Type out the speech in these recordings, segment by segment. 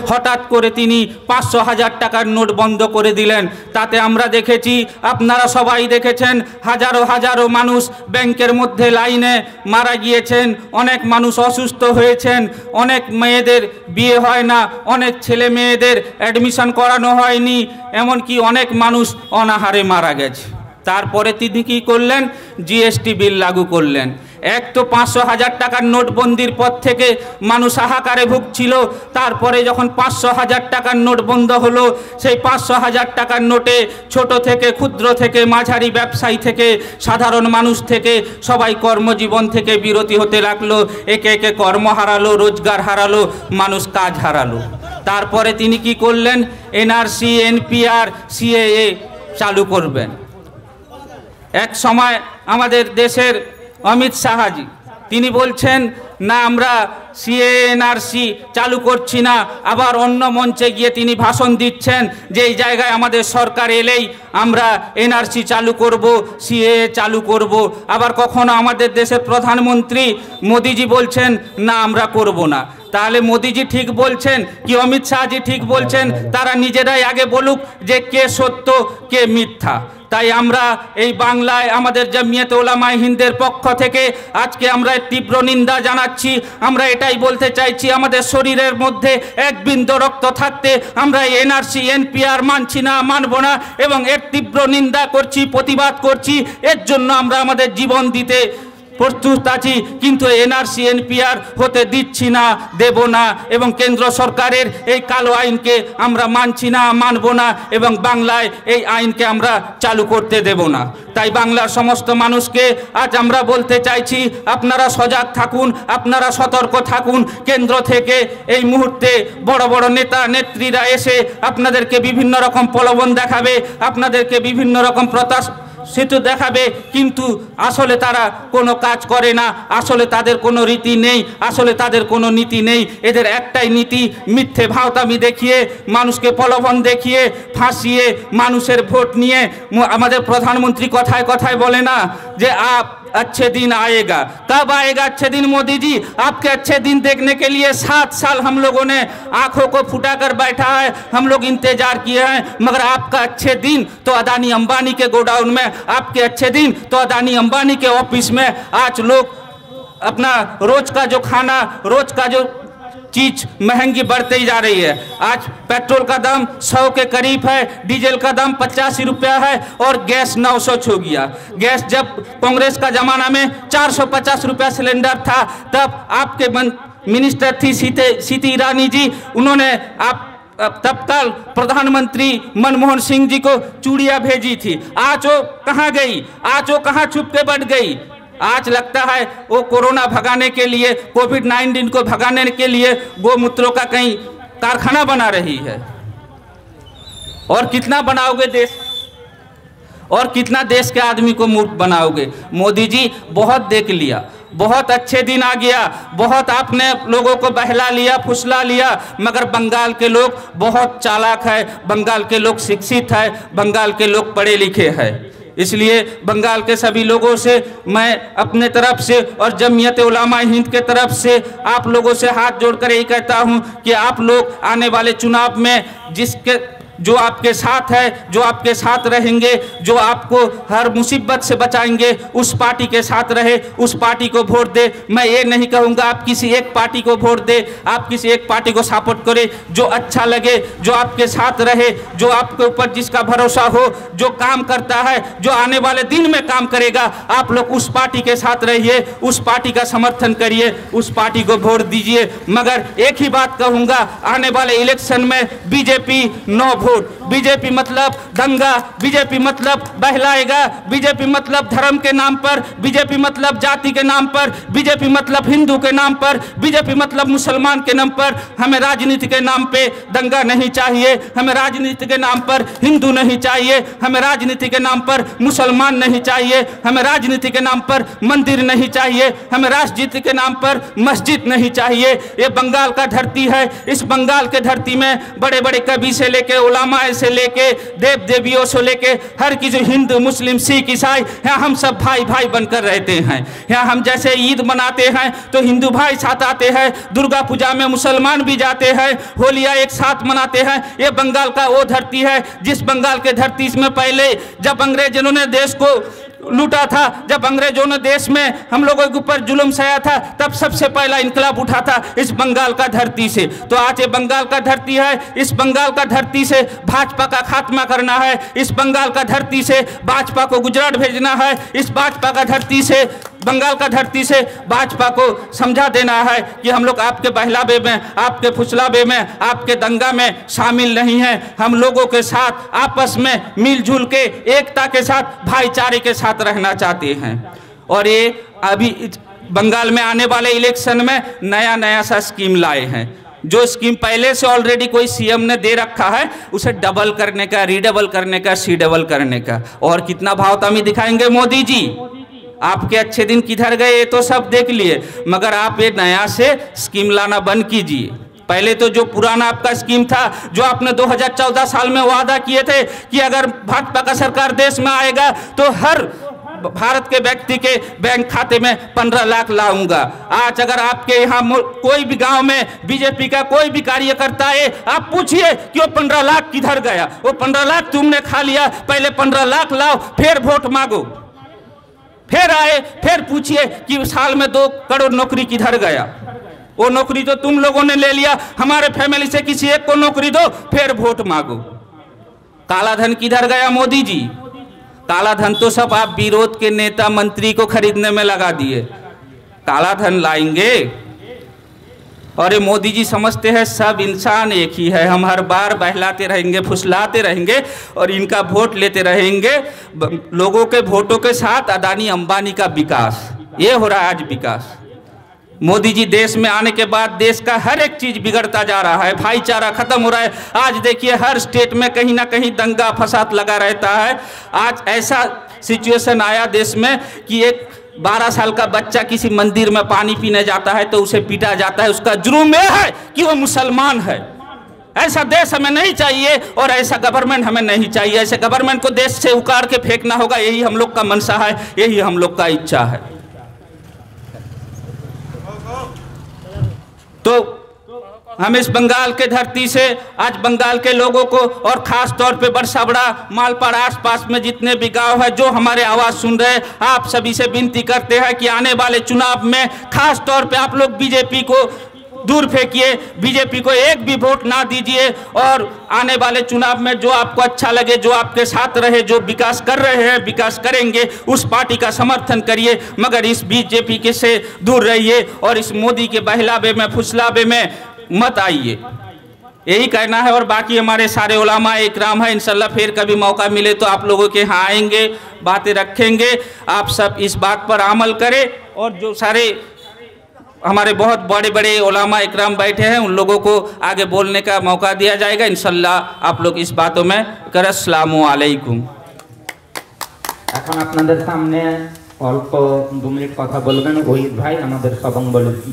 হঠাৎ করে তিনি 500,000 টাকার নোট বন্ধ করে দিলেন। তাতে আমরা দেখেছি, আপনারা সবাই দেখেছেন, হাজারো হাজারো মানুষ ব্যাংকের মধ্যে লাইনে মারা গিয়েছেন, অনেক মানুষ অসুস্থ হয়েছেন, অনেক মেয়েদের বিয়ে হয় না, অনেক ছেলে মেয়েদের অ্যাডমিশন করানো হয়নি, এমনকি অনেক মানুষ অনাহারে মারা গেছে। তারপরে তিনি কী করলেন? জিএসটি বিল লাগু করলেন। এক তো 500,000 টাকার নোটবন্দির পর থেকে মানুষ হাহাকারে ভুগছিল, তারপরে যখন 500,000 টাকার নোট বন্ধ হলো, সেই 500,000 টাকার নোটে ছোট থেকে, ক্ষুদ্র থেকে, মাঝারি ব্যবসায়ী থেকে, সাধারণ মানুষ থেকে সবাই কর্মজীবন থেকে বিরতি হতে লাগলো। একে একে কর্ম হারালো, রোজগার হারালো, মানুষ কাজ হারালো। তারপরে তিনি কি করলেন? এনআরসি, এনপিআর, সিএএ চালু করবেন। এক সময় আমাদের দেশের অমিত শাহজি তিনি বলছেন, না আমরা সিএএ এনআরসি চালু করছি না। আবার অন্য মঞ্চে গিয়ে তিনি ভাষণ দিচ্ছেন যে এই জায়গায় আমাদের সরকার এলেই আমরা এনআরসি চালু করব, সিএএ চালু করব। আবার কখনো আমাদের দেশের প্রধানমন্ত্রী মোদিজি বলছেন, না আমরা করব না। তাহলে মোদিজি ঠিক বলছেন কি অমিত শাহজি ঠিক বলছেন? তারা নিজেরাই আগে বলুক যে কে সত্য কে মিথ্যা। তাই আমরা এই বাংলায় আমাদের জমিয়তে উলামায়ে হিন্দের পক্ষ থেকে আজকে আমরা তীব্র নিন্দা জানাচ্ছি। আমরা এটাই বলতে চাইছি, আমাদের শরীরের মধ্যে এক বিন্দু রক্ত থাকতে আমরা এনআরসি, এনপিআর মানছি না, মানব না, এবং এর তীব্র নিন্দা করছি, প্রতিবাদ করছি। এর জন্য আমরা আমাদের জীবন দিতে প্রস্তুত আছি, কিন্তু এনআরসি, এনপিআর হতে দিচ্ছি না, দেব না। এবং কেন্দ্র সরকারের এই কালো আইনকে আমরা মানছি না, মানব না, এবং বাংলায় এই আইনকে আমরা চালু করতে দেব না। তাই বাংলার সমস্ত মানুষকে আজ আমরা বলতে চাইছি, আপনারা সজাগ থাকুন, আপনারা সতর্ক থাকুন। কেন্দ্র থেকে এই মুহূর্তে বড় বড় নেতা নেত্রীরা এসে আপনাদেরকে বিভিন্ন রকম প্রলোভন দেখাবে, আপনাদেরকে বিভিন্ন রকম সেতু দেখাবে, কিন্তু আসলে তারা কোনো কাজ করে না, আসলে তাদের কোনো রীতি নেই, আসলে তাদের কোনো নীতি নেই। এদের একটাই নীতি, মিথ্যে ভাওতামি দেখিয়ে, মানুষকে প্রলোভন দেখিয়ে, ফাঁসিয়ে, মানুষের ভোট নিয়ে। আমাদের প্রধানমন্ত্রী কথায় কথায় বলে না যে अच्छे दिन आएगा। कब आएगा अच्छे दिन मोदी जी? आपके अच्छे दिन देखने के लिए 7 साल हम लोगों ने आंखों को फुटा कर बैठा है, हम लोग इंतजार किए हैं, मगर आपका अच्छे दिन तो अदानी अंबानी के गोडाउन में, आपके अच्छे दिन तो अदानी अंबानी के ऑफिस में। आज लोग अपना रोज का जो खाना, रोज का जो चीज महंगी बढ़ते ही जा रही है। आज पेट्रोल का दाम 100 के करीब है, डीजल का दाम 85 रुपया है, और गैस 900 छू गया। गैस जब कांग्रेस का जमाना में 450 रुपया सिलेंडर था, तब आपके मिनिस्टर थी सीती ईरानी जी, उन्होंने तत्काल प्रधानमंत्री मनमोहन सिंह जी को चूड़ियाँ भेजी थी। आज वो कहाँ गई? आज वो कहाँ छुप के बढ़ गई? आज लगता है वो कोरोना भगाने के लिए, कोविड-19 को भगाने के लिए गोमूत्रों का कहीं कारखाना बना रही है। और कितना बनाओगे देश, और कितना देश के आदमी को मूर्ख बनाओगे? मोदी जी बहुत देख लिया, बहुत अच्छे दिन आ गया, बहुत आपने लोगों को बहला लिया, फुसला लिया, मगर बंगाल के लोग बहुत चालाक है, बंगाल के लोग शिक्षित है, बंगाल के लोग पढ़े लिखे हैं। इसलिए बंगाल के सभी लोगों से मैं अपने तरफ से और जमियते उलामाए हिंद के तरफ से आप लोगों से हाथ जोड़कर यही कहता हूं कि आप लोग आने वाले चुनाव में जो आपके साथ है, जो आपके साथ रहेंगे, जो आपको हर मुसीबत से बचाएंगे, उस पार्टी के साथ रहे, उस पार्टी को वोट दे। मैं ये नहीं कहूँगा आप किसी एक पार्टी को वोट दे, आप किसी एक पार्टी को सपोर्ट करें। जो अच्छा लगे, जो आपके साथ रहे, जो आपके ऊपर जिसका भरोसा हो, जो काम करता है, जो आने वाले दिन में काम करेगा, आप लोग उस पार्टी के साथ रहिए, उस पार्टी का समर्थन करिए, उस पार्टी को वोट दीजिए। मगर एक ही बात कहूँगा, आने वाले इलेक्शन में बीजेपी नो वोट। बीजेपी मतलब दंगा, बीजेपी मतलब बहलाएगा, बीजेपी मतलब धर्म के नाम पर, बीजेपी मतलब जाति के नाम पर, बीजेपी मतलब हिंदू के नाम पर, बीजेपी मतलब मुसलमान के नाम पर। हमें राजनीति के नाम पे दंगा नहीं चाहिए, हमें राजनीति के नाम पर हिंदू नहीं चाहिए, हमें राजनीति के नाम पर मुसलमान नहीं चाहिए, हमें राजनीति के नाम पर मंदिर नहीं चाहिए, हमें राजनीति के नाम पर मस्जिद नहीं चाहिए। ये बंगाल का धरती है, इस बंगाल के धरती में बड़े बड़े कवि से लेके उलामाए से लेके देव देवियों से लेके हर किसी हिंदू मुस्लिम सिख ईसाई, यहाँ हम सब भाई भाई बनकर रहते हैं। यहाँ हम जैसे ईद मनाते हैं तो हिंदू भाई साथ आते हैं, दुर्गा पूजा में मुसलमान भी जाते हैं, होलिया एक साथ मनाते हैं। ये बंगाल का वो धरती है जिस बंगाल के धरती में पहले जब अंग्रेजों ने देश को लूटा था, जब अंग्रेजों ने देश में हम लोगों के ऊपर जुल्म सहा था, तब सबसे पहला इनकलाब उठा था इस बंगाल का धरती से। तो आज ये बंगाल का धरती है, इस बंगाल का धरती से भाजपा का खात्मा करना है, इस बंगाल का धरती से भाजपा को गुजरात भेजना है, इस भाजपा का धरती से बंगाल का धरती से भाजपा को समझा देना है कि हम लोग आपके बहलावे में, आपके फुसलावे में, आपके दंगा में शामिल नहीं हैं। हम लोगों के साथ आपस में मिलजुल के एकता के साथ भाईचारे के साथ रहना चाहते हैं। और ये अभी बंगाल में आने वाले इलेक्शन में नया नया सा स्कीम लाए हैं। जो स्कीम पहले से ऑलरेडी कोई सीएम ने दे रखा है उसे डबल करने का, रीडबल करने का, सी डबल करने का। और कितना भावतामी दिखाएंगे मोदी जी? आपके अच्छे दिन किधर गए ये तो सब देख लिए, मगर आप ये नया से स्कीम लाना बंद कीजिए। पहले तो जो पुराना आपका स्कीम था, जो आपने 2014 साल में वादा किए थे कि अगर भाजपा का सरकार देश में आएगा तो हर भारत के व्यक्ति के बैंक खाते में 15 लाख लाऊंगा। आज अगर आपके यहाँ कोई भी गांव में बीजेपी का कोई भी कार्यकर्ता है, आप पूछिए कि वो 15 लाख किधर गया। वो 15 लाख तुमने खा लिया, पहले 15 लाख लाओ फिर वोट मांगो। फिर आए, फिर पूछिए कि साल में 2 करोड़ नौकरी किधर गया। वो नौकरी तो तुम लोगों ने ले लिया, हमारे फैमिली से किसी एक को नौकरी दो, फिर वोट मांगो। काला धन किधर गया मोदी जी? काला धन तो सब आप विरोध के नेता मंत्री को खरीदने में लगा दिए। काला धन लाएंगे? और ये मोदी जी समझते हैं सब इंसान एक ही है, हम हर बार बहलाते रहेंगे, फुसलाते रहेंगे और इनका वोट लेते रहेंगे। लोगों के वोटों के साथ अदानी अंबानी का विकास, ये हो रहा है आज विकास। मोदी जी देश में आने के बाद देश का हर एक चीज बिगड़ता जा रहा है, भाईचारा खत्म हो रहा है। आज देखिए हर स्टेट में कहीं ना कहीं दंगा फसाद लगा रहता है। आज ऐसा सिचुएशन आया देश में कि एक 12 साल का बच्चा किसी मंदिर में पानी पीने जाता है तो उसे पीटा जाता है। उसका जुर्म यह है कि वो मुसलमान है। ऐसा देश हमें नहीं चाहिए और ऐसा गवर्नमेंट हमें नहीं चाहिए। ऐसे गवर्नमेंट को देश से उखाड़ के फेंकना होगा, यही हम लोग का मनसा है, यही हम लोग का इच्छा है। तो हम इस बंगाल के धरती से आज बंगाल के लोगों को और खास तौर पे बरसाबड़ा, मालपाड़ आसपास में जितने भी गांव है जो हमारे आवाज़ सुन रहे हैं, आप सभी से विनती करते हैं कि आने वाले चुनाव में खास तौर पे आप लोग बीजेपी को दूर फेंकिए, बीजेपी को एक भी वोट ना दीजिए। और आने वाले चुनाव में जो आपको अच्छा लगे, जो आपके साथ रहे, जो विकास कर रहे हैं, विकास करेंगे, उस पार्टी का समर्थन करिए, मगर इस बीजेपी के से दूर रहिए और इस मोदी के बहलावे में, फुसलावे में मत आइए। यही कहना है। और बाकी हमारे सारे उलामा इकराम है, इंशाल्लाह फिर कभी मौका मिले तो आप लोगों के यहाँ आएंगे, बातें रखेंगे। आप सब इस बात पर अमल करें और जो सारे हमारे बहुत बड़े बड़े उलामा इकराम बैठे हैं उन लोगों को आगे बोलने का मौका दिया जाएगा इंशाल्लाह। आप लोग इस बातों में कर अस्सलामु आलैकुम। এখন আপনাদের সামনে অল্প 2 মিনিট কথা বলবেন ওহিদ ভাই, আমাদের সবং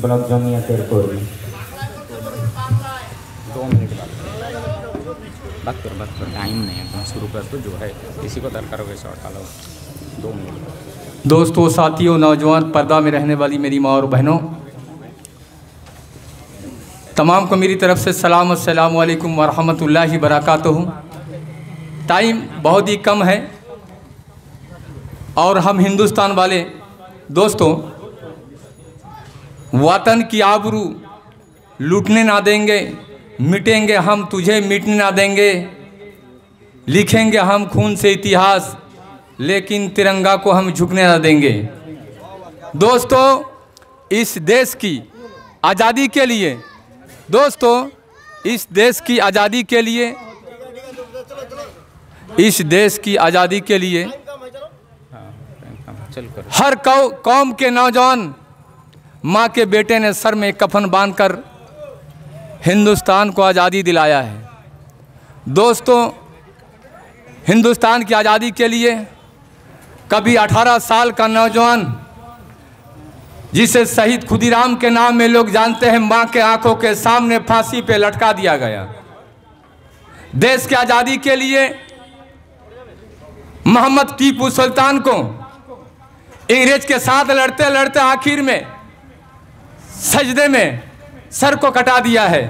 ব্লক জমিয়তের কর্মী। 2 मिनट बात कर टाइम नहीं एकदम शुरू कर तो जो है इसी को दरकार हो शॉर्ट डालो 2 मिनट। दोस्तों, साथियों, नौजवान, पर्दा में रहने वाली मेरी माँ और बहनों, तमाम को मेरी तरफ से सलाम, अस्सलाम वालेकुम वरहमतुल्लाहि बरकातुहू। टाइम बहुत ही कम है और हम हिंदुस्तान वाले दोस्तों वतन की आबरू लूटने ना देंगे, मिटेंगे हम तुझे मिटने ना देंगे, लिखेंगे हम खून से इतिहास लेकिन तिरंगा को हम झुकने ना देंगे। दोस्तों, इस देश की आज़ादी के लिए, दोस्तों इस देश की आज़ादी के लिए, इस देश की आज़ादी के लिए हर कौम के नौजवान माँ के बेटे ने सर में कफन बांधकर हिंदुस्तान को आज़ादी दिलाया है। दोस्तों, हिंदुस्तान की आज़ादी के लिए कभी 18 साल का नौजवान जिसे शहीद खुदीराम के नाम में लोग जानते हैं, मां के आंखों के सामने फांसी पे लटका दिया गया। देश की आज़ादी के लिए मोहम्मद टीपू सुल्तान को अंग्रेज के साथ लड़ते लड़ते आखिर में सजदे में सर को कटा दिया है।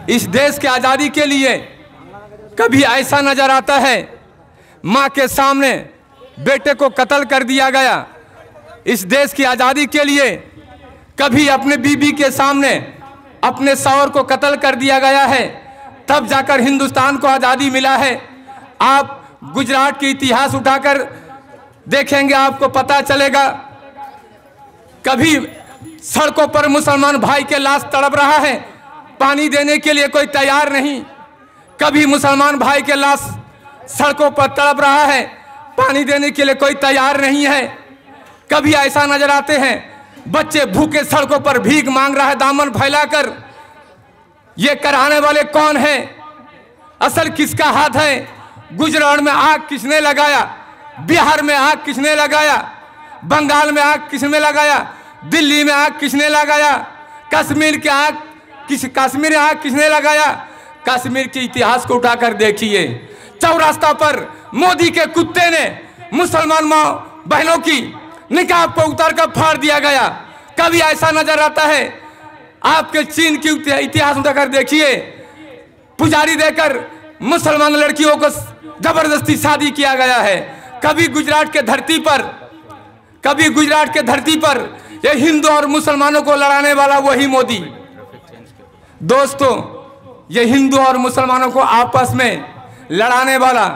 इस देश की आज़ादी के लिए कभी ऐसा नजर आता है माँ के सामने बेटे को कत्ल कर दिया गया। इस देश की आज़ादी के लिए कभी अपने बीबी के सामने अपने शौहर को कत्ल कर दिया गया है, तब जाकर हिंदुस्तान को आज़ादी मिला है। आप गुजरात के इतिहास उठाकर देखेंगे, आपको पता चलेगा कभी सड़कों पर मुसलमान भाई के लाश तड़प रहा है, पानी देने के लिए कोई तैयार नहीं। कभी मुसलमान भाई के लाश सड़कों पर तड़प रहा है, पानी देने के लिए कोई तैयार नहीं है। कभी ऐसा नजर आते हैं बच्चे भूखे सड़कों पर भीख मांग रहा है दामन फैलाकर। ये कराने वाले कौन हैं? असल किसका हाथ है? गुजरात में आग किसने लगाया? बिहार में आग किसने लगाया? बंगाल में आग किसने लगाया? दिल्ली में आग किसने लगाया? कश्मीर में आग किसने लगाया? कश्मीर के इतिहास को उठाकर देखिए। चौरास्ता पर मोदी के कुत्ते ने मुसलमान माँ बहनों की निकाब को उतारकर फाड़ दिया गया। कभी ऐसा नजर आता है? आपके चीन की इतिहास उठाकर देखिए, पुजारी देकर मुसलमान लड़कियों को जबरदस्ती शादी किया गया है। कभी गुजरात के धरती पर ये हिंदू और मुसलमानों को लड़ाने वाला वही मोदी। दोस्तों, ये हिंदू और मुसलमानों को आपस में लड़ाने वाला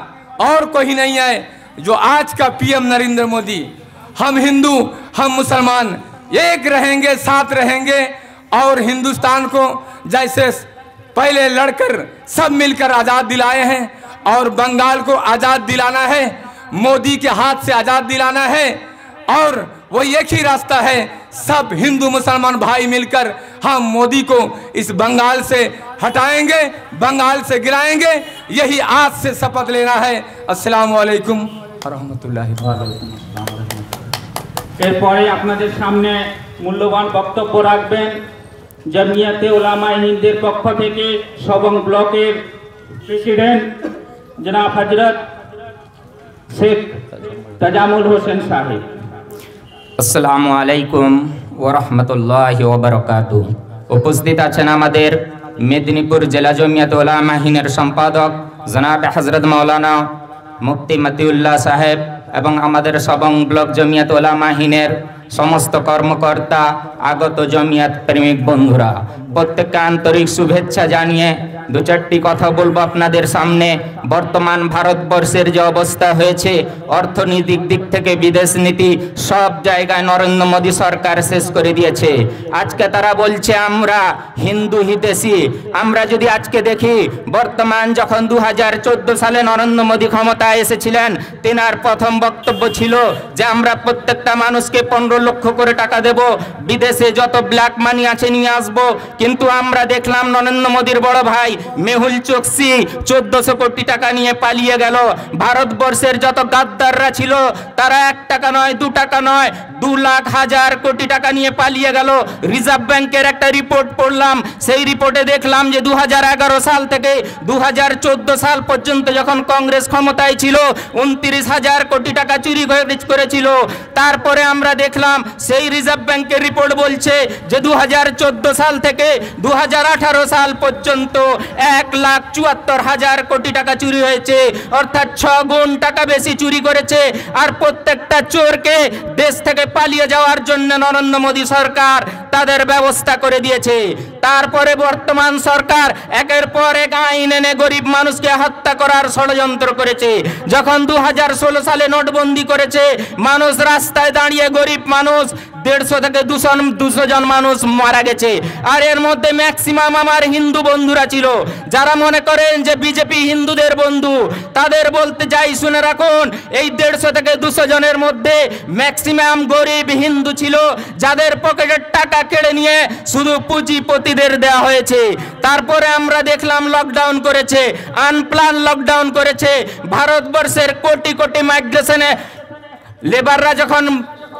और कोई नहीं है जो आज का पीएम नरेंद्र मोदी। हम हिंदू, हम मुसलमान एक रहेंगे, साथ रहेंगे और हिंदुस्तान को जैसे पहले लड़कर सब मिलकर आज़ाद दिलाए हैं और बंगाल को आज़ाद दिलाना है, मोदी के हाथ से आज़ाद दिलाना है। और वो एक ही रास्ता है, सब हिंदू मुसलमान भाई मिलकर हम मोदी को इस बंगाल से हटाएंगे, बंगाल से गिराएंगे। यही आज से शपथ लेना है। अस्सलाम वालेकुम रहमतुल्लाहि এরপরে আপনাদের সামনে মূল্যবান বক্তব্য রাখবেন জমিয়তে উলামায়ে হিন্দের পক্ষ থেকে সবং ব্লকের প্রেসিডেন্ট জনাব হযরত শেখ তাজামুল হোসেন সাহেব। আসসালামু আলাইকুম ওয়া রাহমাতুল্লাহি ওয়া বারাকাতুহু। উপস্থিত আছেন আমাদের মেদিনীপুর জেলা জমিয়তে উলামায়ে হিন্দের সম্পাদক জনাব হযরত মাওলানা মুফতি মতিউল্লাহ সাহেব এবং আমাদের সবং ব্লক জমিয়ত উলামায়ে হিন্দের সমস্ত কর্মকর্তা, আগত জমিয়ত প্রেমিক বন্ধুরা, প্রত্যেককে আন্তরিক শুভেচ্ছা জানিয়ে দু চারটি কথা বলবো আপনাদের সামনে। বর্তমান ভারতবর্ষের যে অবস্থা হয়েছে, অর্থনৈতিক দিক থেকে বিদেশ নীতি সব জায়গায় নরেন্দ্র মোদী সরকার শেষ করে দিয়েছে। আজকে তারা বলছে আমরা হিন্দু হিতেশী। আমরা যদি আজকে দেখি, বর্তমান যখন 2014 সালে নরেন্দ্র মোদী ক্ষমতায় এসেছিলেন, তেনার প্রথম বক্তব্য ছিল যে আমরা প্রত্যেকটা মানুষকে 15 লক্ষ করে টাকা দেব, বিদেশে যত ব্ল্যাক মানি আছে নিয়ে আসবো। কিন্তু আমরা দেখলাম নরেন্দ্র মোদীর বড় ভাই মেহুল চোকসি 1400 কোটি টাকা নিয়ে পালিয়ে গেল। ভারতবর্ষের যত গাদ্দাররা ছিল তারা 1 টাকা নয়, 2 টাকা নয়, 2 লাখ হাজার কোটি টাকা নিয়ে পালিয়ে গেল। রিজার্ভ ব্যাংকের একটা রিপোর্ট পড়লাম, সেই রিপোর্টে দেখলাম যে 2011 সাল থেকে 2014 সাল পর্যন্ত যখন কংগ্রেস ক্ষমতায় ছিল 29,000 কোটি টাকা চুরি করেছিল। তারপরে আমরা দেখলাম সেই রিজার্ভ ব্যাংকের রিপোর্ট বলছে যে 2014 সাল থেকে 2018 সাল পর্যন্ত 1,74,000 কোটি টাকা চুরি হয়েছে, অর্থাৎ 6 গুণ টাকা বেশি চুরি করেছে। আর প্রত্যেকটা চোরকে দেশ থেকে পালিয়ে যাওয়ার জন্য নরেন্দ্র মোদী সরকার তাদের ব্যবস্থা করে দিয়েছে। তারপরে বর্তমান সরকার একের পর এক আইন এনে গরিব মানুষকে হত্যা করার ষড়যন্ত্র করেছে। যখন 2016 সালে নোটবন্দি করেছে, মানুষ রাস্তায় দাঁড়িয়ে, গরিব মানুষ 150 থেকে 200 জন মানুষ মারা গেছে। আর এর মধ্যে ম্যাক্সিমাম আমার হিন্দু বন্ধুরা ছিল। যারা মনে করেন যে বিজেপি হিন্দুদের বন্ধু, তাদের বলতে যাই শুনে রাখুন, এই 150 থেকে 200 জনের মধ্যে ম্যাক্সিমাম গরিব হিন্দু ছিল, যাদের পকেটের টাকা কেড়ে নিয়ে শুধু পুঁজিপতিদের দেওয়া হয়েছে। তারপরে আমরা দেখলাম লকডাউন করেছে, আনপ্ল্যান লকডাউন করেছে। ভারতবর্ষের কোটি কোটি মাইগ্রেশনে লেবাররা যখন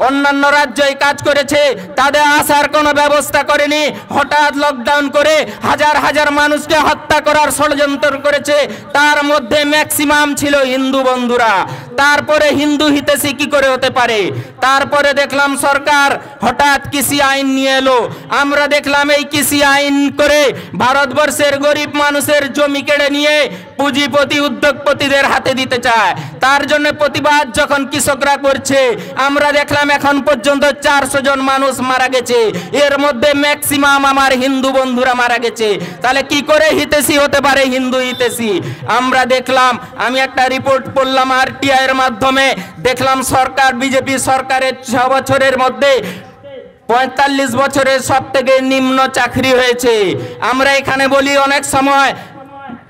অন্যান্য রাজ্যে কাজ করেছে, তাদের আসার কোনো ব্যবস্থা করেনি। হঠাৎ লকডাউন করে হাজার হাজার মানুষকে হত্যা করার ষড়যন্ত্র করেছে, তার মধ্যে ম্যাক্সিমাম ছিল হিন্দু বন্ধুরা। তারপরে হিন্দু হিতেশী কি করে হতে পারে? তারপরে দেখলাম সরকার হঠাৎ কৃষি আইন নিয়ে এলো। আমরা দেখলাম এই কৃষি আইন করে ভারতবর্ষের গরিব মানুষের জমি কেড়ে নিয়ে পুঁজিপতি উদ্যোগপতিদের হাতে দিতে চায়। তার জন্য প্রতিবাদ যখন কৃষকরা করছে, আমরা দেখলাম এখন পর্যন্ত 400 জন মানুষ মারা গেছে, এর মধ্যে ম্যাক্সিমাম আমার হিন্দু বন্ধুরা মারা গেছে। তাহলে কি করে হিতেশী হতে পারে হিন্দু হিতেশী? আমরা দেখলাম, আমি একটা রিপোর্ট পড়লাম RTI এর মাধ্যমে, দেখলাম সরকার বিজেপি সরকারের 6 বছরের মধ্যে 45 বছরের সব থেকে নিম্ন চাকরি হয়েছে। আমরা এখানে বলি অনেক সময়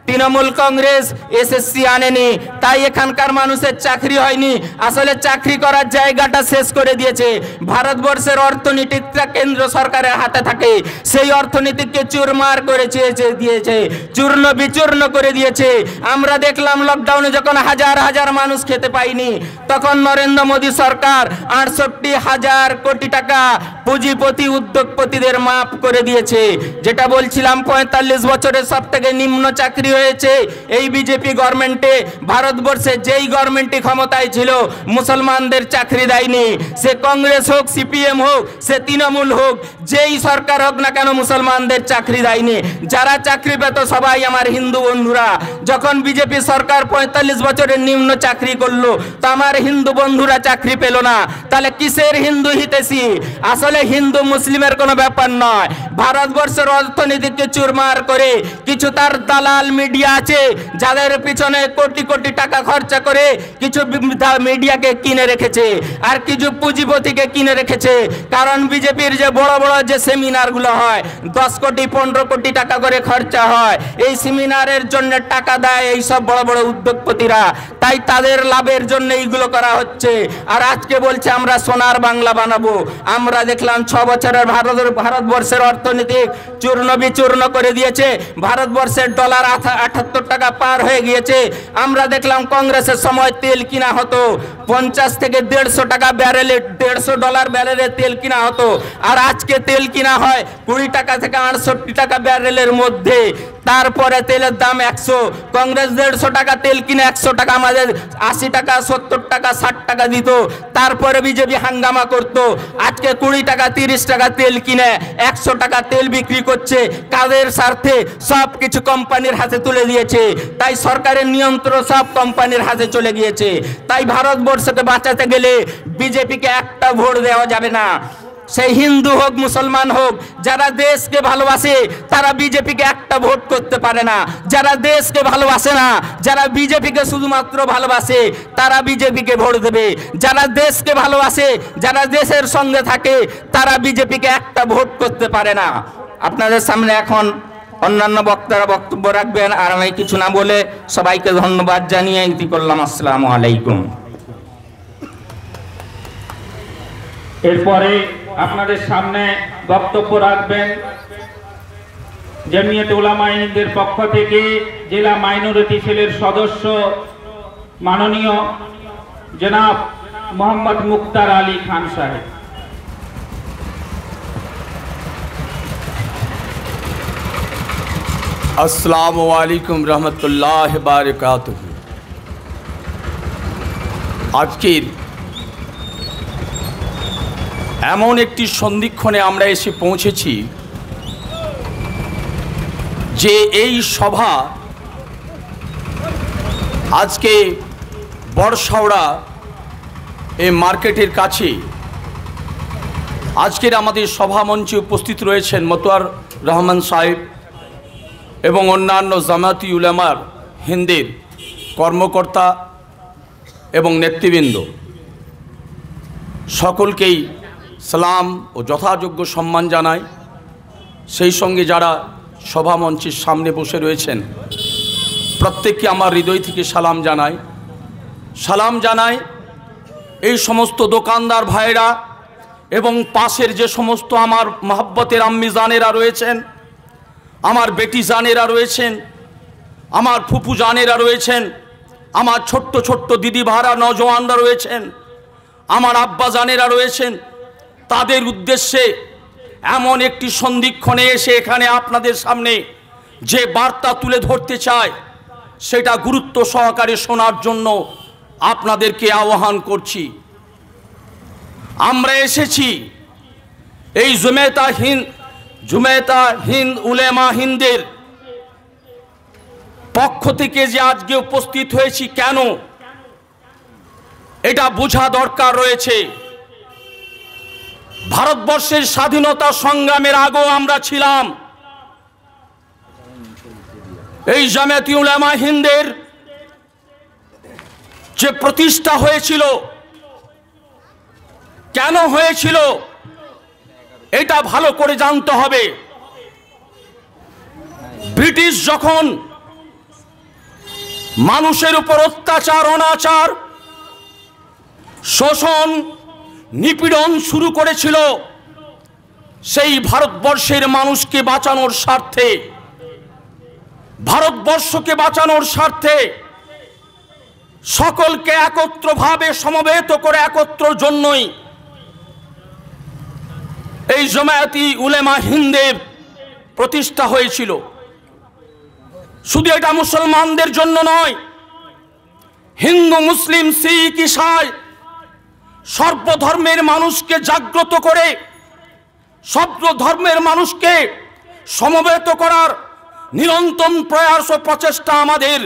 তৃণমূল কংগ্রেস SSC আনেনি, তাই এখানকার মানুষের চাকরি হয়নি। আসলে চাকরি করার জায়গাটা শেষ করে দিয়েছে। ভারতবর্ষের অর্থনীতিটা কেন্দ্র সরকারের হাতে থাকে, সেই অর্থনীতিকে চুরমার করে দিয়েছে, চূর্ণ বিচূর্ণ করে দিয়েছে। আমরা দেখলাম লকডাউনে যখন হাজার হাজার মানুষ খেতে পায়নি, তখন নরেন্দ্র মোদী সরকার 68,000 কোটি টাকা পুঁজিপতি উদ্যোগপতিদের মাফ করে দিয়েছে। যেটা বলছিলাম 45 বছরের সব থেকে নিম্ন চাকরি হয়েছে এই বিজেপি গভর্নমেন্টে। ভারতবর্ষে যেই গভর্নমেন্টই ক্ষমতায় ছিল মুসলমানদের চাকরি দেয়নি, সে কংগ্রেস হোক, CPM হোক, সে তৃণমূল হোক, যেই সরকার হোক না কেন মুসলমানদের চাকরি দেয়নি। যারা চাকরি পেত সবাই আমার হিন্দু বন্ধুরা। যখন বিজেপি সরকার 45 বছরের নিম্ন চাকরি করলো, তো আমার হিন্দু বন্ধুরা চাকরি পেল না। তাহলে কিসের হিন্দু হিতেশী? আসলে হিন্দু মুসলিমের কোনো ব্যাপার নয়। ভারতবর্ষের অর্থনীতিকে চুরমার করে কিছু তার দালাল মিডিয়া আছে, যাদের পিছনে কোটি কোটি টাকা খরচা করে কিছু মিডিয়াকে কিনে রেখেছে আর কিছু পুঁজিপতিকে কিনে রেখেছে। কারণ বিজেপির যে বড় বড় যে সেমিনারগুলো হয়, 10 কোটি 15 কোটি টাকা করে খরচা হয়, এই সেমিনারের জন্য টাকা দেয় এই সব বড় বড় উদ্যোগপতিরা, তাই তাদের লাভের জন্য এইগুলো করা হচ্ছে। আর আজকে বলছে আমরা সোনার বাংলা বানাবো। আমরা দেখলাম 6 বছরের ভারতবর্ষের অর্থনীতি চূর্ণ বিচূর্ণ করে দিয়েছে। ভারতবর্ষের ডলার 78 টাকা পার হয়ে গিয়েছে। আমরা দেখলাম কংগ্রেসের সময় তেল কিনা হতো 50 থেকে 150 টাকা ব্যারেলে, $150 ব্যারেলে তেল কিনা হতো, আর আজকে তেল কিনা হয় 20 টাকা থেকে 68 টাকা ব্যারেলের মধ্যে। তারপরে তেলের দাম 100, কংগ্রেস 150 টাকা তেল কিনে 100 টাকা আমাদের 80 টাকা 70 টাকা 60 টাকা দিত। তারপরে বিজেপি হাঙ্গামা করত। আজকে 20 টাকা 30 টাকা তেল কিনে 100 টাকা তেল বিক্রি করছে। কাদের স্বার্থে? সব কিছু কোম্পানির হাতে তুলে দিয়েছে। তাই সরকারের নিয়ন্ত্রণ সব কোম্পানির হাতে চলে গিয়েছে। তাই ভারতবর্ষকে বাঁচাতে গেলে বিজেপিকে একটা ভোট দেওয়া যাবে না। সেই হিন্দু হোক মুসলমান হোক, যারা দেশকে ভালোবাসে তারা বিজেপিকে একটা ভোট করতে পারে না। যারা দেশকে ভালোবাসে না, যারা বিজেপিকে শুধুমাত্র ভালোবাসে, তারা বিজেপিকে ভোট দেবে। যারা দেশকে ভালোবাসে, যারা দেশের সঙ্গে থাকে, তারা বিজেপিকে একটা ভোট করতে পারে না। আপনাদের সামনে এখন অন্যান্য বক্তারা বক্তব্য রাখবেন, আর আমি কিছু না বলে সবাইকে ধন্যবাদ জানিয়ে ইতি করলাম। আসসালামু আলাইকুম। এরপরে আপনাদের সামনে বক্তব্য রাখবেন জমিয়তে উলামা হিন্দের পক্ষ থেকে জেলা মাইনরিটি সেলের সদস্য মাননীয় জনাব মোহাম্মদ মুক্তার আলী খান সাহেব। अस्सलामु आलैकुम रहमतुल्लाह बारकातुहू। আজকের এমন একটি সন্ধিক্ষণে আমরা এসে পৌঁছেছি যে এই সভা আজকে বড়শাওড়া এই মার্কেটের কাছে। আজকের আমাদের সভা মঞ্চে উপস্থিত রয়েছেন মতোয়ার রহমান সাহেব এবং অন্যান্য জামাতি উলামার হিন্দের কর্মকর্তা এবং নেতৃবৃন্দ। সকলকেই সালাম ও যথাযোগ্য সম্মান জানাই। সেই সঙ্গে যারা সভা মঞ্চের সামনে বসে রয়েছেন প্রত্যেককে আমার হৃদয় থেকে সালাম জানাই। এই সমস্ত দোকানদার ভাইরা এবং পাশের যে সমস্ত আমার মহব্বতের আম্মি জানেরা রয়েছেন, আমার বেটি জানেরা রয়েছেন, আমার ফুপু জানেরা রয়েছেন, আমার ছোট্ট ছোট্ট দিদি ভাড়া নজওয়ানরা রয়েছেন, আমার আব্বাজানেরা রয়েছেন, তাদের উদ্দেশ্যে এমন একটি সন্ধিক্ষণে এসে এখানে আপনাদের সামনে যে বার্তা তুলে ধরতে চায় সেটা গুরুত্ব সহকারে শোনার জন্য আপনাদেরকে আহ্বান করছি। আমরা এসেছি এই জুমেতা হিন্দ উলেমা হিন্দের পক্ষ থেকে যে আজকে উপস্থিত হয়েছি, কেন এটা বোঝা দরকার রয়েছে। ভারতবর্ষের স্বাধীনতা সংগ্রামের আগেও আমরা ছিলাম। এই জামায়াতে উলামা হিন্দের যে প্রতিষ্ঠা হয়েছিল, কেন হয়েছিল এটা ভালো করে জানতে হবে। ব্রিটিশ যখন মানুষের উপর অত্যাচার, অনাচার, শোষণ, নিপীড়ন শুরু করেছিল, সেই ভারতবর্ষের মানুষকে বাঁচানোর স্বার্থে, ভারতবর্ষকে বাঁচানোর স্বার্থে সকলকে একত্রভাবে সমবেত করে একত্রর জন্যই এই জামায়াতে উলামা হিন্দের প্রতিষ্ঠা হয়েছিল। শুধু এটা মুসলমানদের জন্য নয়, হিন্দু, মুসলিম, শিখ, ঈসাই সর্বধর্মের মানুষকে জাগ্রত করে, সব ধর্মের মানুষকে সমবেত করার নিরন্তর প্রয়াস ও প্রচেষ্টা আমাদের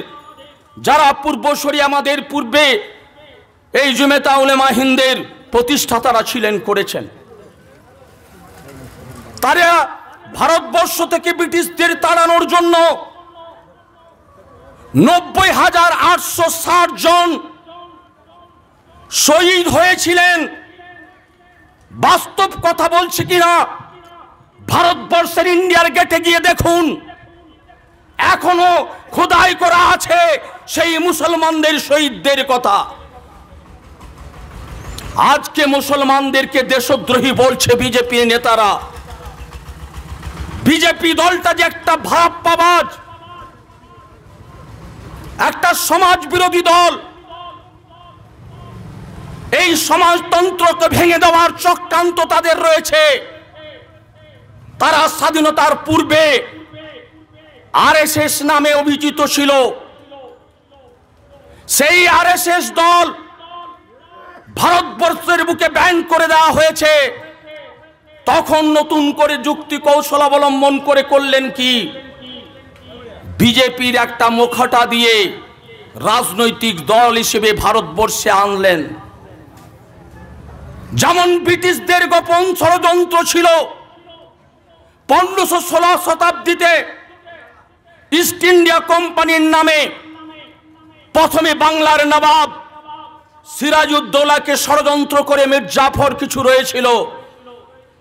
যারা পূর্বসূরি, আমাদের পূর্বে এই জামায়াতে উলামা হিন্দের প্রতিষ্ঠাতারা ছিলেন, করেছেন। তারা ভারতবর্ষ থেকে ব্রিটিশদের তাড়ানোর জন্য 90,860 জন শহীদ হয়েছিলেন। বাস্তব কথা বলছি কিনা ভারতবর্ষের ইন্ডিয়ার গেটে গিয়ে দেখুন, এখনো খোদাই করা আছে সেই মুসলমানদের শহীদদের কথা। আজকে মুসলমানদেরকে দেশদ্রোহী বলছে বিজেপির নেতারা। বিজেপি দলটা যে একটা ভারাপ্পাবাজ, একটা সমাজ বিরোধী দল, এই সমাজতন্ত্রকে ভেঙে দেওয়ার চক্রান্ত তাদের রয়েছে। তারা স্বাধীনতার পূর্বে আরএসএস নামে অভিহিত ছিল। সেই আরএসএস দল ভারতবর্ষের বুকে ব্যান করে দেওয়া হয়েছে। তখন নতুন করে যুক্তি কৌশল অবলম্বন করে করলেন কি, বিজেপির একটা মুখটা দিয়ে রাজনৈতিক দল হিসেবে ভারতবর্ষে আনলেন। যেমন ব্রিটিশদের গোপন ষড়যন্ত্র ছিল 1516 শতাব্দীতে ইস্ট ইন্ডিয়া কোম্পানির নামে প্রথমে বাংলার নবাব সিরাজউদ্দৌলাকে ষড়যন্ত্র করে মির্জাফর কিছু রয়েছিল,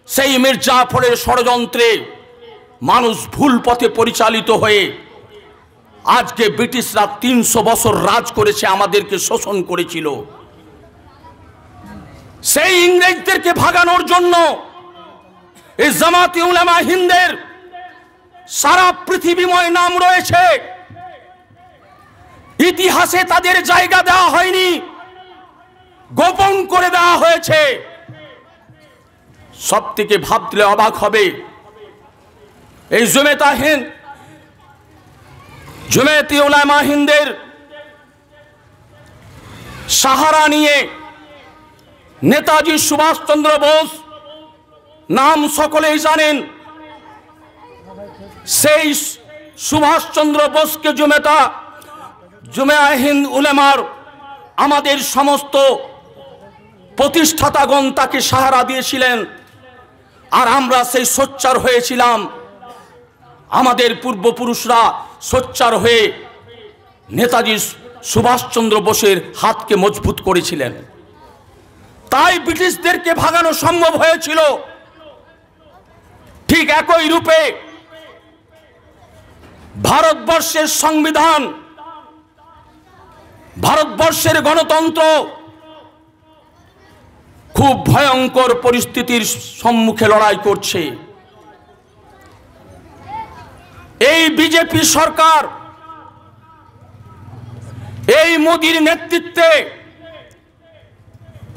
সেই মির্জাফরের ষড়যন্ত্রে মানুষ ভুল পথে পরিচালিত হয়ে আজকে ব্রিটিশরা 300 বছর রাজ করেছে, আমাদেরকে শোষণ করেছিল। সেই ইংরেজদেরকে ভাগানোর জন্য এই জামায়াতে উলামা হিন্দের সারা পৃথিবীময় নাম রয়েছে। ইতিহাসে তাদের জায়গা দেওয়া হয়নি, গোপন করে দেওয়া হয়েছে। সব থেকে ভাবলে অবাক হবে, এই জামায়াতে উলামা হিন্দের সাহারা নিয়ে নেতাজি সুভাষচন্দ্র বোস নাম সকলেই জানেন। সেই সুভাষচন্দ্র বোসকে জামায়াতে হিন্দ উলামার আমাদের সমস্ত প্রতিষ্ঠাতাগণ তাকে সাহারা দিয়েছিলেন। আর আমরা সেই সোচ্চার হয়েছিলাম, আমাদের পূর্বপুরুষরা সোচ্চার হয়ে নেতাজি সুভাষচন্দ্র বোসের হাতকে মজবুত করেছিলেন। তাই ব্রিটিশদেরকে ভাগানো সম্ভব হয়েছিল। ঠিক একই রূপে ভারতবর্ষের সংবিধান, ভারতবর্ষের গণতন্ত্র খুব ভয়ঙ্কর পরিস্থিতির সম্মুখে লড়াই করছে। এই বিজেপি সরকার, এই মোদির নেতৃত্বে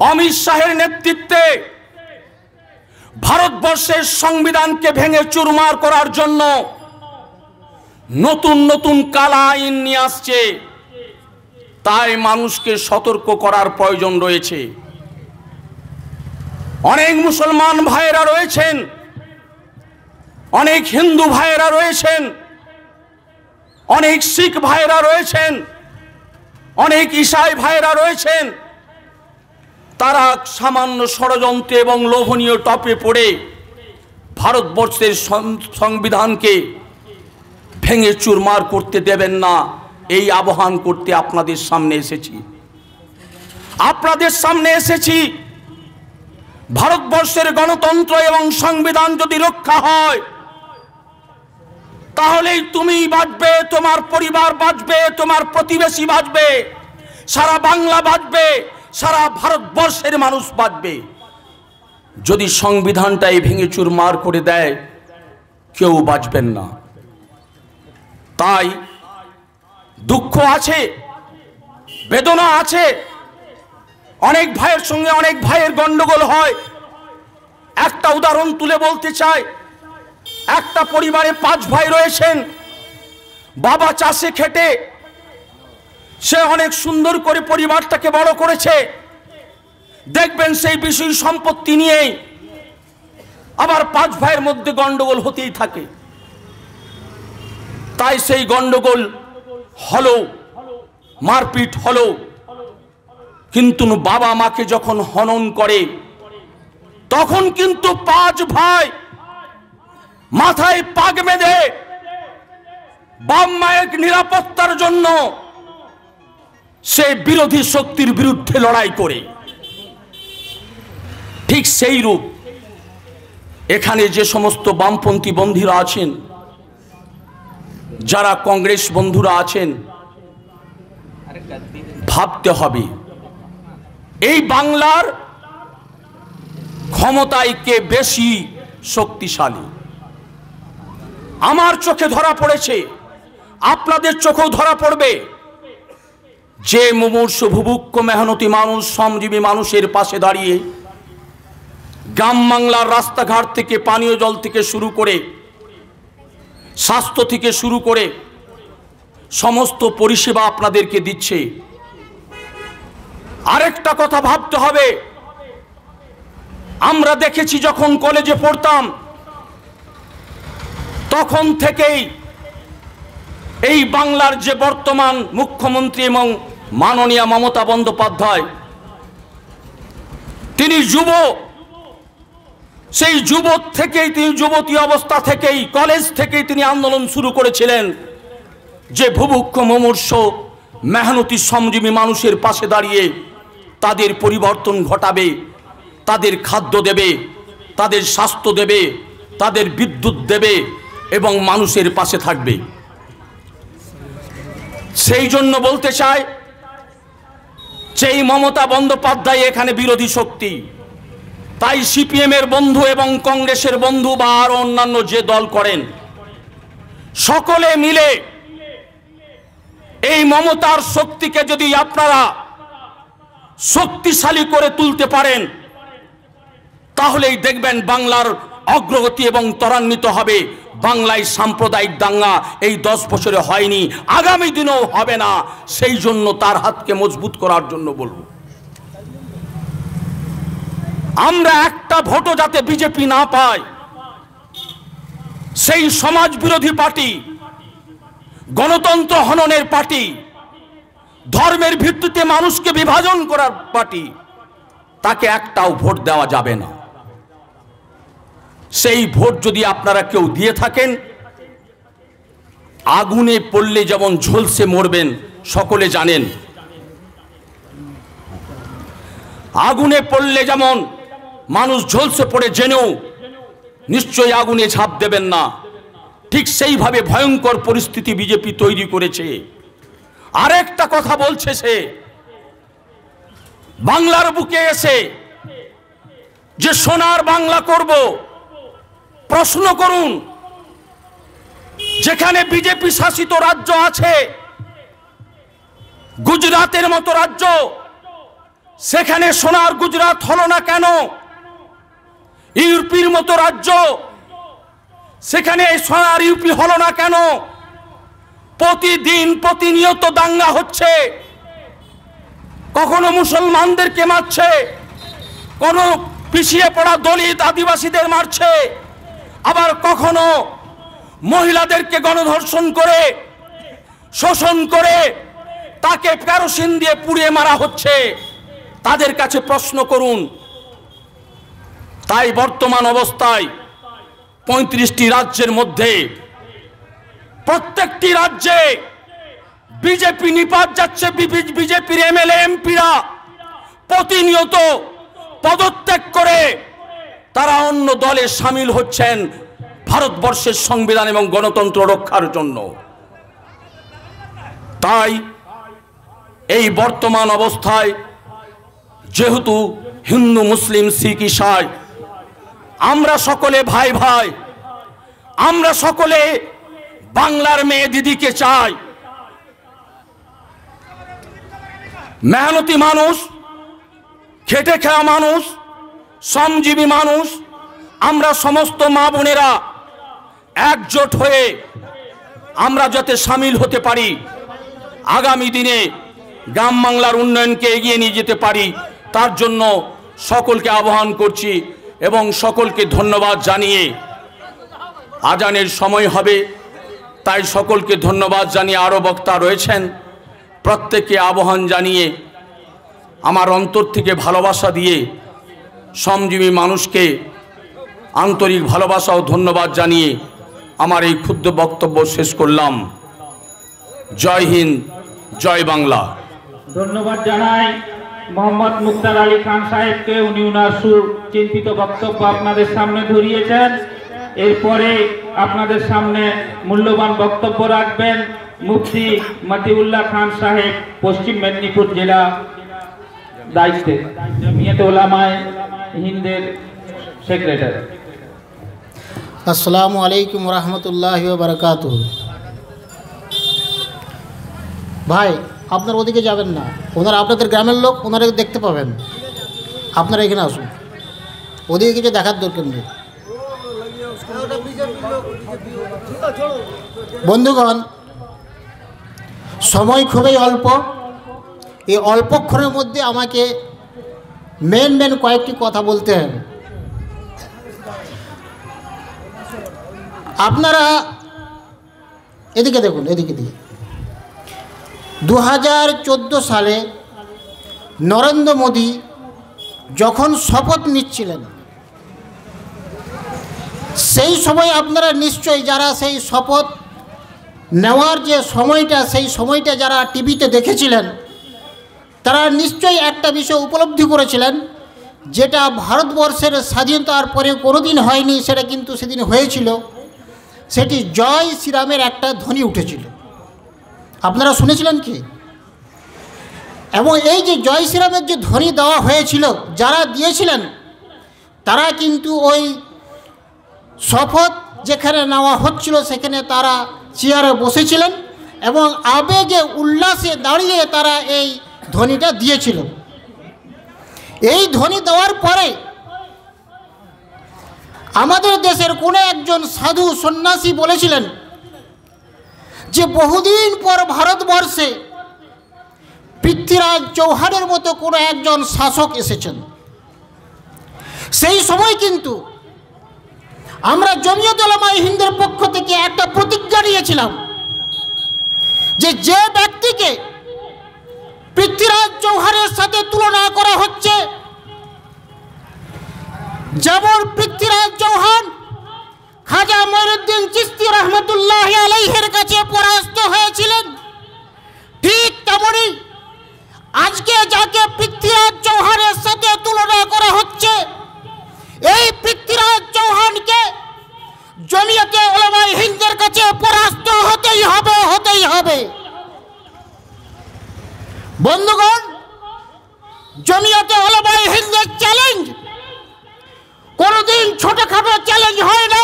অমিত শাহের নেতৃত্বে ভারতবর্ষের সংবিধানকে ভেঙে চুরমার করার জন্য নতুন নতুন কালা আইন নিয়ে আসছে। তাই মানুষকে সতর্ক করার প্রয়োজন রয়েছে। অনেক মুসলমান ভাইয়েরা রয়েছেন, অনেক হিন্দু ভাইয়েরা রয়েছেন, অনেক শিখ ভাইয়েরা রয়েছেন, অনেক ঈসাই ভাইয়েরা রয়েছেন। তারা সামান্য ষড়যন্ত্রে এবং লোভনীয় টপে পড়ে ভারতবর্ষের সংবিধানকে ভেঙে চুরমার করতে দেবেন না, এই আহ্বান করতে আপনাদের সামনে এসেছি। আপনাদের সামনে এসেছি ভারতবর্ষের গণতন্ত্র এবং সংবিধান যদি রক্ষা হয় তাহলেই তুমি বাঁচবে, তোমার পরিবার বাঁচবে, তোমার প্রতিবেশী বাঁচবে, সারা বাংলা বাঁচবে, সারা ভারতবর্ষের মানুষ বাঁচবে। যদি সংবিধানটাই ভেঙে চুরমার করে দেয় কেউ বাঁচবেন না। তাই দুঃখ আছে, বেদনা আছে। অনেক ভাইয়ের সঙ্গে অনেক ভাইয়ের গন্ডগোল হয়। একটা উদাহরণ তুলে বলতে চাই, একটা পরিবারে 5 ভাই রয়েছেন। বাবা চাষে খেটে সে অনেক সুন্দর করে পরিবারটাকে বড় করেছে। দেখবেন সেই বিষয় সম্পত্তি নিয়েই আবার 5 ভাইয়ের মধ্যে গন্ডগোল হতেই থাকে। তাই সেই গন্ডগোল হলো, মারপিট হলো, কিন্তু বাবা মাকে যখন হনন করে তখন কিন্তু 5 ভাই মাথায় পাগ বেঁধে বাপ মায়ের নিরাপত্তার জন্য সে বিরোধী শক্তির বিরুদ্ধে লড়াই করে। ঠিক সেই রূপ এখানে যে সমস্ত বামপন্থী বন্ধুরা আছেন, যারা কংগ্রেস বন্ধুরা আছেন, ভাবতে হবে এই বাংলার ক্ষমতায় কে বেশি শক্তিশালী। আমার চোখে ধরা পড়েছে, আপনাদের চোখেও ধরা পড়বে, যে মুমূর্ষু ভুভুক্ষ মেহনতি মানুষ, শ্রমজীবী মানুষের পাশে দাঁড়িয়ে গ্রাম বাংলার রাস্তাঘাট থেকে পানীয় জল থেকে শুরু করে স্বাস্থ্য থেকে শুরু করে সমস্ত পরিষেবা আপনাদেরকে দিচ্ছে। আরেকটা কথা ভাবতে হবে, আমরা দেখেছি যখন কলেজে পড়তাম তখন থেকেই এই বাংলার যে বর্তমান মুখ্যমন্ত্রী এবং মাননীয় মমতা বন্দ্যোপাধ্যায়, তিনি যুব, সেই যুবক থেকেই, তিনি যুবতী অবস্থা থেকেই, কলেজ থেকেই তিনি আন্দোলন শুরু করেছিলেন যে ভুভুক্ষ মুমূর্ষ মেহনতি শ্রমজীবী মানুষের পাশে দাঁড়িয়ে তাদের পরিবর্তন ঘটাবে, তাদের খাদ্য দেবে, তাদের স্বাস্থ্য দেবে, তাদের বিদ্যুৎ দেবে এবং মানুষের পাশে থাকবে। সেই জন্য বলতে চাই যে এই মমতা বন্দ্যোপাধ্যায় এখানে বিরোধী শক্তি। তাই সিপিএম এর বন্ধু এবং কংগ্রেসের বন্ধু বা আরো অন্যান্য যে দল করেন, সকলে মিলে এই মমতার শক্তিকে যদি আপনারা শক্তিশালী করে তুলতে পারেন তাহলেই দেখবেন বাংলার অগ্রগতি এবং ত্বরান্বিত হবে। বাংলায় সাম্প্রদায়িক দাঙ্গা এই 10 বছরে হয়নি, আগামী দিনেও হবে না। সেই জন্য তার হাতকে মজবুত করার জন্য বলবো, আমরা একটা ভোটও যাতে বিজেপি না পায়, সেই সমাজ বিরোধী পার্টি, গণতন্ত্র হননের পার্টি, ধর্মের ভিত্তিতে মানুষকে বিভাজন করার পার্টি, তাকে একটাও ভোট দেওয়া যাবে না। সেই ভোট যদি আপনারা কেউ দিয়ে থাকেন, আগুনে পড়লে যেমন ঝলসে মরবেন সকলে জানেন, আগুনে পড়লে যেমন মানুষ ঝলসে পড়ে জেনেও নিশ্চয়ই আগুনে ঝাঁপ দেবেন না, ঠিক সেইভাবে ভয়ঙ্কর পরিস্থিতি বিজেপি তৈরি করেছে। আরেকটা কথা বলছে সে, বাংলার বুকে এসে যে সোনার বাংলা করব, প্রশ্ন করুন যেখানে বিজেপি শাসিত রাজ্য আছে, গুজরাটের মতো রাজ্য, সেখানে সোনার গুজরাট হলো না কেন? ইউপির মতো রাজ্য, সেখানে সোনার ইউপি হলো না কেন? প্রতিদিন প্রতিনিয়ত দাঙ্গা হচ্ছে, কখনো মুসলমানদেরকে মারছে, কোনো পিছিয়ে পড়া দলিত আদিবাসীদের মারছে, আবার কখনো মহিলাদেরকে গণধর্ষণ করে শোষণ করে তাকে কেরোসিন দিয়ে পুড়িয়ে মারা হচ্ছে। তাদের কাছে প্রশ্ন করুন। তাই বর্তমান অবস্থায় 35টি রাজ্যের মধ্যে প্রত্যেকটি রাজ্যে বিজেপি নিপাত যাচ্ছে। বিজেপির এমএলএ এমপিরা প্রতিনিয়ত পদত্যাগ করে তারা অন্য দলে সামিল হচ্ছেন ভারতবর্ষের সংবিধান এবং গণতন্ত্র রক্ষার জন্য। তাই এই বর্তমান অবস্থায় যেহেতু হিন্দু মুসলিম শিখ ইসাই আমরা সকলে ভাই ভাই, আমরা সকলে বাংলার মেয়ে দিদিকে চাই। মেহনতি মানুষ, খেটে খাওয়া মানুষ, শ্রমজীবী মানুষ, আমরা সমস্ত মা বোনেরা একজোট হয়ে আমরা যাতে সামিল হতে পারি, আগামী দিনে গ্রাম বাংলার উন্নয়নকে এগিয়ে নিয়ে যেতে পারি, তার জন্য সকলকে আহ্বান করছি এবং সকলকে ধন্যবাদ জানিয়ে আজানের সময় হবে, তাই সকলকে ধন্যবাদ জানিয়ে আরও বক্তা রয়েছেন, প্রত্যেককে আহ্বান জানিয়ে আমার অন্তর থেকে ভালোবাসা দিয়ে শ্রমজীবী মানুষকে আন্তরিক ভালোবাসা ও ধন্যবাদ জানিয়ে আমার এই ক্ষুদ্র বক্তব্য শেষ করলাম। জয় হিন্দ, জয় বাংলা। ধন্যবাদ জানাই মোহাম্মদ মুক্তার আলী খান সাহেবকে। উনি উনার সুচিন্তিত বক্তব্য আপনাদের সামনে ধরিয়েছেন। এরপরে আপনাদের সামনে মূল্যবান বক্তব্য রাখবেন মুফতি মতিউল্লাহ খান সাহেব, পশ্চিম মেদিনীপুর জেলা দায়িত্বে, জমিয়তে উলামায়ে হিন্দের সেক্রেটারি। আসসালামু আলাইকুম রহমতুল্লাহি ওয়া বারাকাতুহু। ভাই, আপনার ওদিকে যাবেন না, ওনারা আপনাদের গ্রামের লোক, ওনারা দেখতে পাবেন। আপনারা এখানে আসুন, ওদিকে কিছু দেখার দরকার নেই। বন্ধুগণ, সময় খুবই অল্প। এই অল্পক্ষণের মধ্যে আমাকে মেন কয়েকটি কথা বলতে হবে। আপনারা এদিকে দেখুন, এদিকে দিকে 2014 সালে নরেন্দ্র মোদী যখন শপথ নিচ্ছিলেন, সেই সময় আপনারা নিশ্চয়ই যারা সেই শপথ নেওয়ার যে সময়টা, সেই সময়টা যারা টিভিতে দেখেছিলেন, তারা নিশ্চয়ই একটা বিষয় উপলব্ধি করেছিলেন, যেটা ভারতবর্ষের স্বাধীনতার পরে কোনোদিন হয়নি, সেটা কিন্তু সেদিন হয়েছিল। সেটি জয় শ্রীরামের একটা ধ্বনি উঠেছিল। আপনারা শুনেছিলেন কি? এবং এই যে জয় শ্রীরামের যে ধ্বনি দেওয়া হয়েছিল, যারা দিয়েছিলেন তারা কিন্তু ওই শপথ যেখানে নেওয়া হচ্ছিল সেখানে তারা চেয়ারে বসেছিলেন এবং আবেগে উল্লাসে দাঁড়িয়ে তারা এই ধ্বনিটা দিয়েছিল। এই ধ্বনি দেওয়ার পরে আমাদের দেশের কোনো একজন সাধু সন্ন্যাসী বলেছিলেন যে বহুদিন পর ভারতবর্ষে পৃথ্বীরাজ চৌহানের মতো কোনো একজন শাসক এসেছেন। সেই সময় কিন্তু আমরা জমিয়তে উলামায়ে হিন্দের পক্ষ থেকে একটা প্রতিজ্ঞা নিয়েছিলাম যে যে ব্যক্তিকে পৃথ্বীরাজ চৌহানের সাথে তুলনা করা হচ্ছে, যেমন পৃথ্বীরাজ চৌহান খাজা মঈনুদ্দিন চিশতি রহমতুল্লাহ আলাইহির কাছে পরাস্ত হয়েছিলেন, ঠিক তেমনি আজকে যাকে পৃথ্বীরাজ চৌহানের সাথে তুলনা করা হচ্ছে, এই পৃথ্বীরাজ চৌহানকে জমিয়তে উলামায়ে হিন্দের কাছে পরাস্ত হতেই হবে, হতেই হবে। বন্ধুগণ, জমিয়তে উলামায়ে হিন্দের চ্যালেঞ্জ কোনোদিন ছোটখাটো চ্যালেঞ্জ হয় না।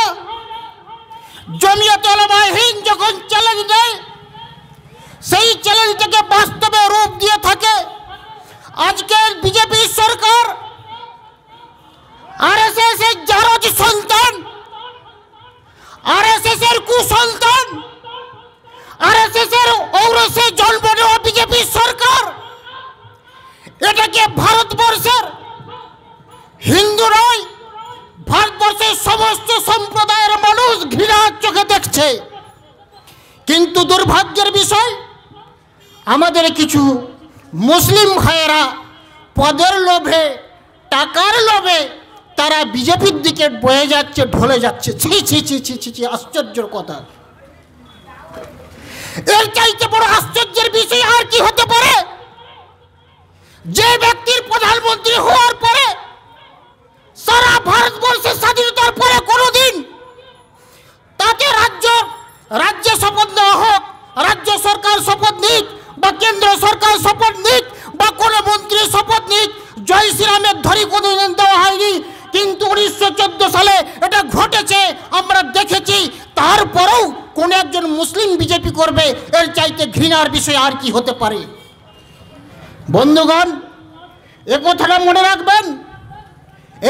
জমিয়তে উলামায়ে হিন্দ যখন চ্যালেঞ্জ দেয়, সেই চ্যালেঞ্জটাকে বাস্তবে রূপ দিয়ে থাকে। আজকের বিজেপি সরকার আরএসএস এর জারজ সন্তান, আরএসএস এর কুসন্তান, আরএসএস এর ঔরসে জন্ম নেওয়া বিজেপি সরকার এটাকে ভারতবর্ষের হিন্দু নয়, ভারতবর্ষের সমস্ত সম্প্রদায়ের মানুষ ঘৃণার চোখে দেখছে। কিন্তু দুর্ভাগ্যের বিষয়, আমাদের কিছু মুসলিম ভাইয়েরা পদের লোভে, টাকার লোভে তারা বিজেপির দিকে বয়ে যাচ্ছে, ঢলে যাচ্ছে। ছি ছি ছি ছি ছি ছি, আশ্চর্যের কথা। এর চাইতে বড় আশ্চর্যের বিষয় আর কি হতে পারে? যে ব্যক্তির প্রধানমন্ত্রী হওয়ার পরে সারা ভারতবর্ষের স্বাধীনতার পরে কোনোদিন তাকে রাজ্যে শপথ দেওয়া হোক, রাজ্য সরকার শপথ নিক বা কেন্দ্র সরকার শপথ নিক বা কোনো মন্ত্রী শপথ নিক, জয় শ্রীরামের ধরি কোনোদিন দেওয়া হয়নি। কিন্তু 1914 সালে এটা ঘটেছে, আমরা দেখেছি। তারপরেও কোন একজন মুসলিম বিজেপি করবে, এর চাইতে ঘৃণার বিষয় আর কি হতে পারে? বন্ধুগণ, এ কথাটা মনে রাখবেন,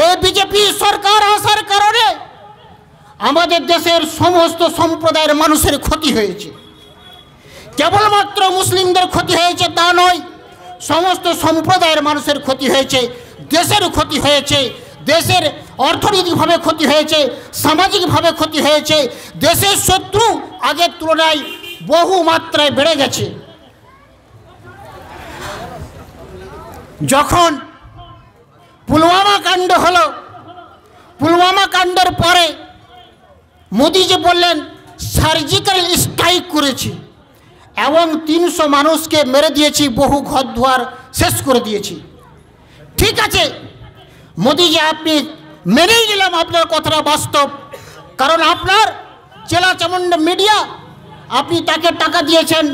এই বিজেপি সরকার আসার কারণে আমাদের দেশের সমস্ত সম্প্রদায়ের মানুষের ক্ষতি হয়েছে। কেবলমাত্র মুসলিমদের ক্ষতি হয়েছে তা নয়, সমস্ত সম্প্রদায়ের মানুষের ক্ষতি হয়েছে, দেশের ক্ষতি হয়েছে, দেশের অর্থনৈতিকভাবে ক্ষতি হয়েছে, সামাজিকভাবে ক্ষতি হয়েছে। দেশের শত্রু আগের তুলনায় বহু মাত্রায় বেড়ে গেছে। যখন পুলওয়ামা কাণ্ড হলো, পুলওয়ামা কাণ্ডের পরে মোদিজি বললেন সার্জিক্যাল স্ট্রাইক করেছি এবং 300 মানুষকে মেরে দিয়েছি, বহু ঘর দুয়ার শেষ করে দিয়েছি। ঠিক আছে মোদিজি, আপনি মেনেই নিলাম আপনার কথাটা বাস্তব, কারণ আপনার চেলা চামুন্ডা মিডিয়া, আপনি তাকে টাকা দিয়েছেন,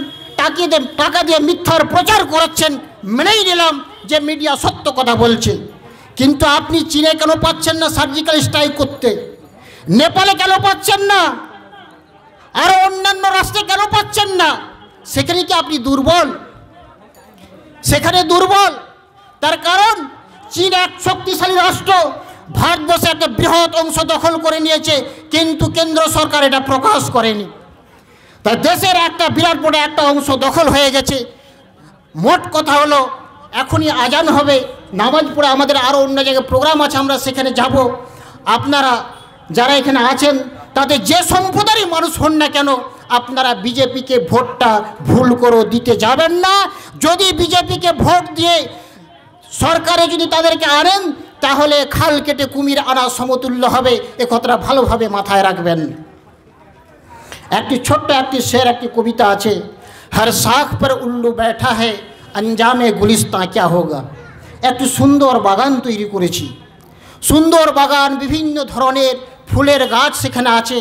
টাকা দিয়ে মিথ্যার প্রচার করাচ্ছেন, মেনেই নিলাম যে মিডিয়া সত্য কথা বলছে। কিন্তু আপনি চীনে কেন পাচ্ছেন না সার্জিক্যাল স্ট্রাইক করতে? নেপালে কেন পাচ্ছেন না? আরো অন্যান্য রাষ্ট্রে কেন পাচ্ছেন না? সেখানে কি আপনি দুর্বল? সেখানে দুর্বল। তার কারণ চীন এক শক্তিশালী রাষ্ট্র, ভারতবর্ষে একটা বৃহৎ অংশ দখল করে নিয়েছে, কিন্তু কেন্দ্র সরকার এটা প্রকাশ করেনি। তাই দেশের একটা বিরাট বড় একটা অংশ দখল হয়ে গেছে। মোট কথা হলো, এখনই আজান হবে, নামাজ পড়ে আমাদের আরও অন্য জায়গায় প্রোগ্রাম আছে, আমরা সেখানে যাব। আপনারা যারা এখানে আছেন, তাদের যে সম্প্রদায়ের মানুষ হন না কেন, আপনারা বিজেপিকে ভোটটা ভুল করে দিতে যাবেন না। যদি বিজেপিকে ভোট দিয়ে সরকারে যদি তাদেরকে আনেন, তাহলে খাল কেটে কুমির আনা সমতুল্য হবে। এ কথাটা ভালোভাবে মাথায় রাখবেন। একটি ছোট্ট একটি শের, একটি কবিতা আছে, হর শাখ পর উল্লু बैठा है अंजामे गुलिस्तां क्या होगा। একটি সুন্দর বাগান তৈরি করেছি, সুন্দর বাগান, বিভিন্ন ধরনের ফুলের গাছ সেখানে আছে।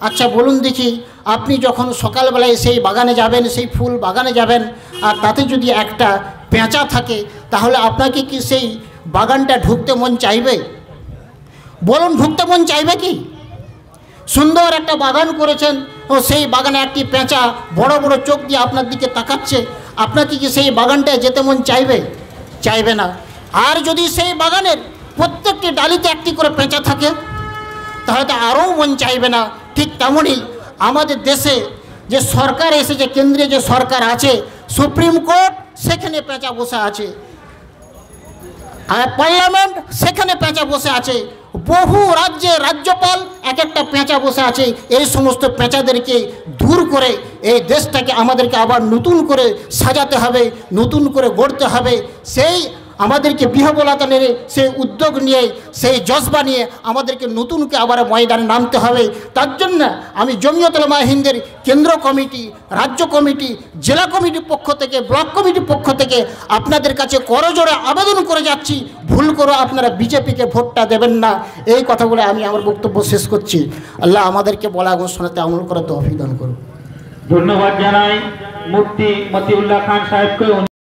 আচ্ছা বলুন দেখি, আপনি যখন সকালবেলায় সেই বাগানে যাবেন, সেই ফুল বাগানে যাবেন, আর তাতে যদি একটা পেঁচা থাকে, তাহলে আপনাকে কি সেই বাগানটা ঢুকতে মন চাইবে? বলুন, ঢুকতে মন চাইবে কি? সুন্দর একটা বাগান করেছেন, ও সেই বাগানে একটি পেঁচা বড় বড় চোখ দিয়ে আপনার দিকে তাকাচ্ছে, আপনাকে কি সেই বাগানটায় যেতে মন চাইবে? চাইবে না। আর যদি সেই বাগানের প্রত্যেকটি ডালিতে একটি করে পেঁচা থাকে, তাহলে তো আরও মন চাইবে না। ঠিক তেমনই আমাদের দেশে যে সরকার এসেছে, কেন্দ্রে যে সরকার আছে, সুপ্রিম কোর্ট সেখানে পেঁচা বসে আছে, আর পার্লামেন্ট সেখানে পেঁচা বসে আছে, বহু রাজ্যে রাজ্যপাল এক একটা পেঁচা বসে আছে। এই সমস্ত পেঁচাদেরকে দূর করে এই দেশটাকে আমাদেরকে আবার নতুন করে সাজাতে হবে, নতুন করে গড়তে হবে। সেই আমাদেরকে বিহবলতানের সেই উদ্যোগ নিয়ে, সেই জজবা নিয়ে আমাদেরকে নতুনকে আবার ময়দানে নামতে হবে। তার জন্য আমি জমিয়ত উলামা হিন্দের কেন্দ্র কমিটি, রাজ্য কমিটি, জেলা কমিটির পক্ষ থেকে, ব্লক কমিটির পক্ষ থেকে আপনাদের কাছে করজোড়ে আবেদন করে যাচ্ছি, ভুল করে আপনারা বিজেপিকে ভোটটা দেবেন না। এই কথাগুলো আমি আমার বক্তব্য শেষ করছি। আল্লাহ আমাদেরকে বলা ঘোষণাতে আমল করে তৌফিক দান করুন। ধন্যবাদ জানাই মুফতি মতিউল্লাহ খান সাহেবকে।